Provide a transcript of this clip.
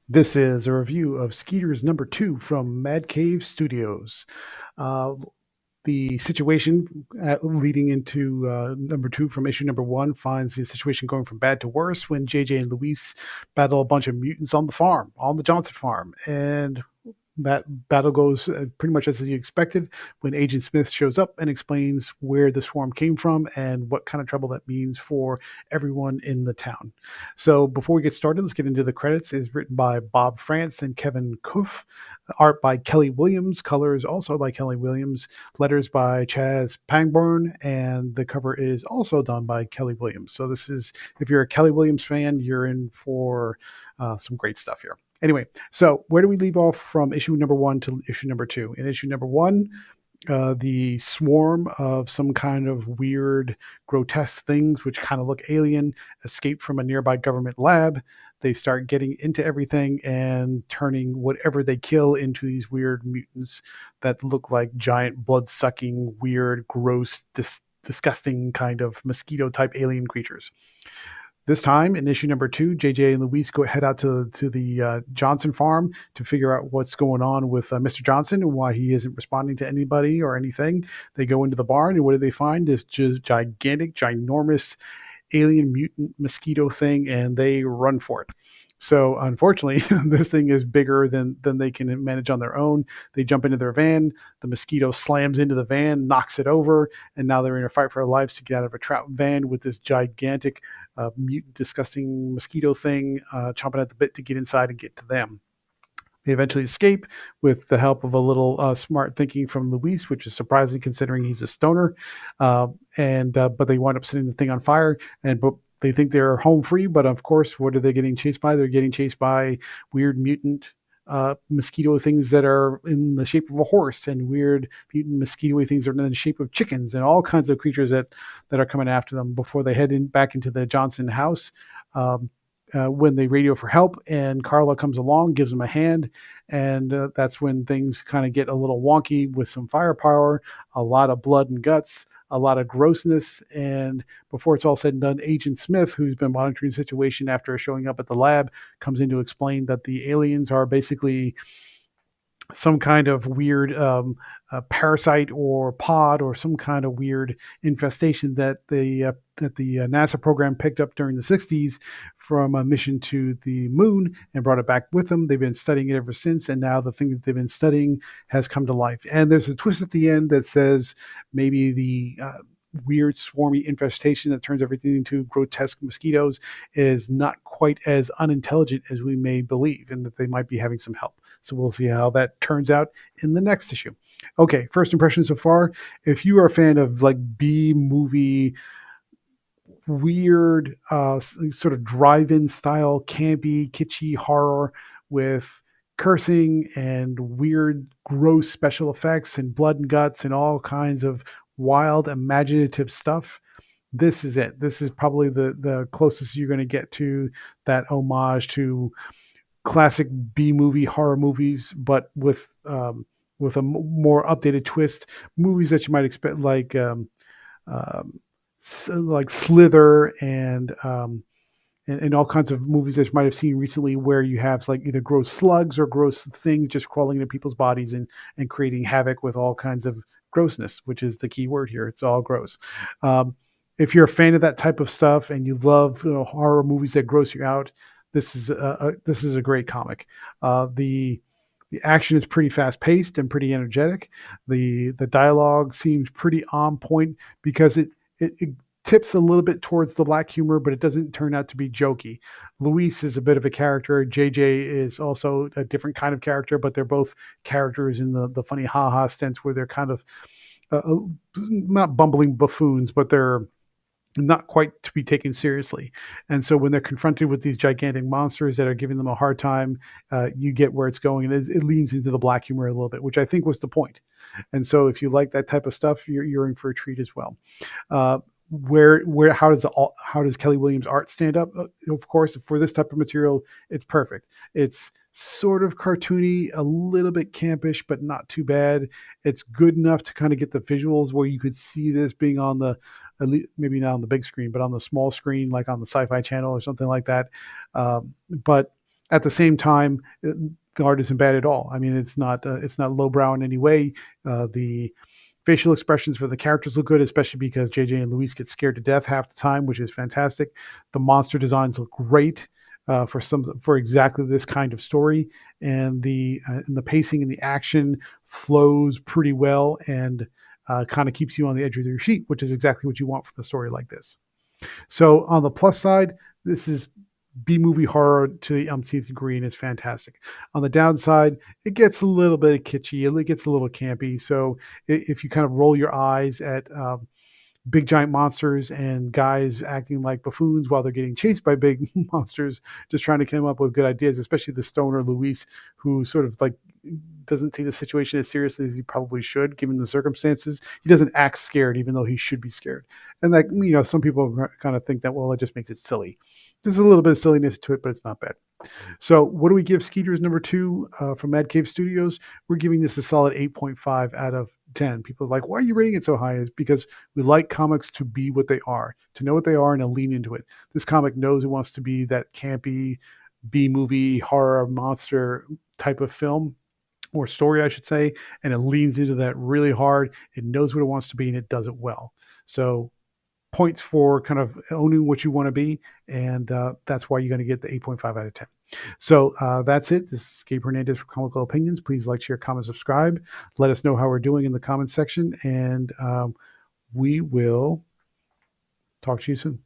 This is a review of Skeeters number 2 from Mad Cave Studios. Uh, the situation leading into number 2 from issue number 1 finds the situation going from bad to worse when JJ and Luis battle a bunch of mutants on the farm, on the Johnson farm. And that battle goes pretty much as you expected when Agent Smith shows up and explains where the swarm came from and what kind of trouble that means for everyone in the town. So before we get started, let's get into the credits. It's written by Bob Frantz and Kevin Cuffe, art by Kelly Williams, colors also by Kelly Williams, letters by Chaz Pangborn, and the cover is also done by Kelly Williams. So this is, if you're a Kelly Williams fan, you're in for some great stuff here. Anyway, so where do we leave off from issue number 1 to issue number 2? In issue number 1, the swarm of some kind of weird, grotesque things, which kind of look alien, escape from a nearby government lab. They start getting into everything and turning whatever they kill into these weird mutants that look like giant, blood-sucking, weird, gross, disgusting kind of mosquito-type alien creatures. This time in issue number 2, JJ and Luis head out to the Johnson farm to figure out what's going on with Mr. Johnson and why he isn't responding to anybody or anything. They go into the barn, and what do they find? This just gigantic, ginormous alien mutant mosquito thing, and they run for it. So unfortunately, this thing is bigger than they can manage on their own. They jump into their van. The mosquito slams into the van, knocks it over, and now they're in a fight for their lives to get out of a trapped van with this gigantic, mutant, disgusting mosquito thing chomping at the bit to get inside and get to them. They eventually escape with the help of a little smart thinking from Luis, which is surprising considering he's a stoner. And But they wind up setting the thing on fire, and but they think they're home free. But of course, what are they getting chased by? They're getting chased by weird mutant mosquito things that are in the shape of a horse, and weird mutant mosquito things that are in the shape of chickens, and all kinds of creatures that are coming after them before they head back into the Johnson house. Um, when they radio for help, and Carla comes along, gives them a hand, and that's when things kind of get a little wonky with some firepower, a lot of blood and guts, a lot of grossness, and before it's all said and done, Agent Smith, who's been monitoring the situation after showing up at the lab, comes in to explain that the aliens are basically some kind of weird parasite or pod or some kind of weird infestation that the NASA program picked up during the 60s from a mission to the moon and brought it back with them. They've been studying it ever since, and now the thing that they've been studying has come to life. And there's a twist at the end that says maybe the weird swarmy infestation that turns everything into grotesque mosquitoes is not quite as unintelligent as we may believe, and that they might be having some help. So we'll see how that turns out in the next issue. Okay, first impressions so far. If you are a fan of like B movie, weird, sort of drive-in style, campy, kitschy horror with cursing and weird, gross special effects and blood and guts and all kinds of wild, imaginative stuff, this is it. This is probably the closest you're going to get to that homage to classic B movie horror movies, but with a more updated twist. Movies that you might expect, um, like Slither and all kinds of movies that you might have seen recently, where you have like either gross slugs or gross things just crawling into people's bodies and creating havoc with all kinds of grossness, which is the key word here. It's all gross. Um, if you're a fan of that type of stuff and you love horror movies that gross you out, this is a great comic. The action is pretty fast paced and pretty energetic. The dialogue seems pretty on point because it tips a little bit towards the black humor, but it doesn't turn out to be jokey. Luis is a bit of a character. JJ is also a different kind of character, but they're both characters in the funny ha-ha sense where they're kind of not bumbling buffoons, but they're not quite to be taken seriously. And so when they're confronted with these gigantic monsters that are giving them a hard time, you get where it's going, and it leans into the black humor a little bit, which I think was the point. And so if you like that type of stuff, you're in for a treat as well. Where how does Kelly Williams art stand up? Of course, for this type of material, it's perfect. It's sort of cartoony, a little bit campish, but not too bad. It's good enough to kind of get the visuals where you could see this being on the, at least maybe not on the big screen, but on the small screen, like on the Sci-Fi Channel or something like that. But At the same time, the art isn't bad at all. I mean, it's not lowbrow in any way. The facial expressions for the characters look good, especially because JJ and Luis get scared to death half the time, which is fantastic. The monster designs look great for exactly this kind of story, and the pacing and the action flows pretty well, and kind of keeps you on the edge of your seat, which is exactly what you want from a story like this. So on the plus side, this is B-movie horror to the umpteenth degree, and it's fantastic. On the downside, it gets a little bit kitschy, it gets a little campy. So if you kind of roll your eyes at big giant monsters and guys acting like buffoons while they're getting chased by big monsters, just trying to come up with good ideas, especially the stoner Luis, who sort of like doesn't take the situation as seriously as he probably should, given the circumstances. He doesn't act scared, even though he should be scared. And like, some people kind of think that, well, it just makes it silly. There's a little bit of silliness to it, but it's not bad. So what do we give Skeeters number 2 from Mad Cave Studios? We're giving this a solid 8.5 out of 10. People are like, why are you rating it so high? It's because we like comics to be what they are, to know what they are and to lean into it. This comic knows it wants to be that campy B-movie horror monster type of film, or story, I should say, and it leans into that really hard. It knows what it wants to be, and it does it well. So points for kind of owning what you want to be, and that's why you're going to get the 8.5 out of 10. So that's it. This is Gabe Hernandez for Comical Opinions. Please like, share, comment, subscribe. Let us know how we're doing in the comments section, and we will talk to you soon.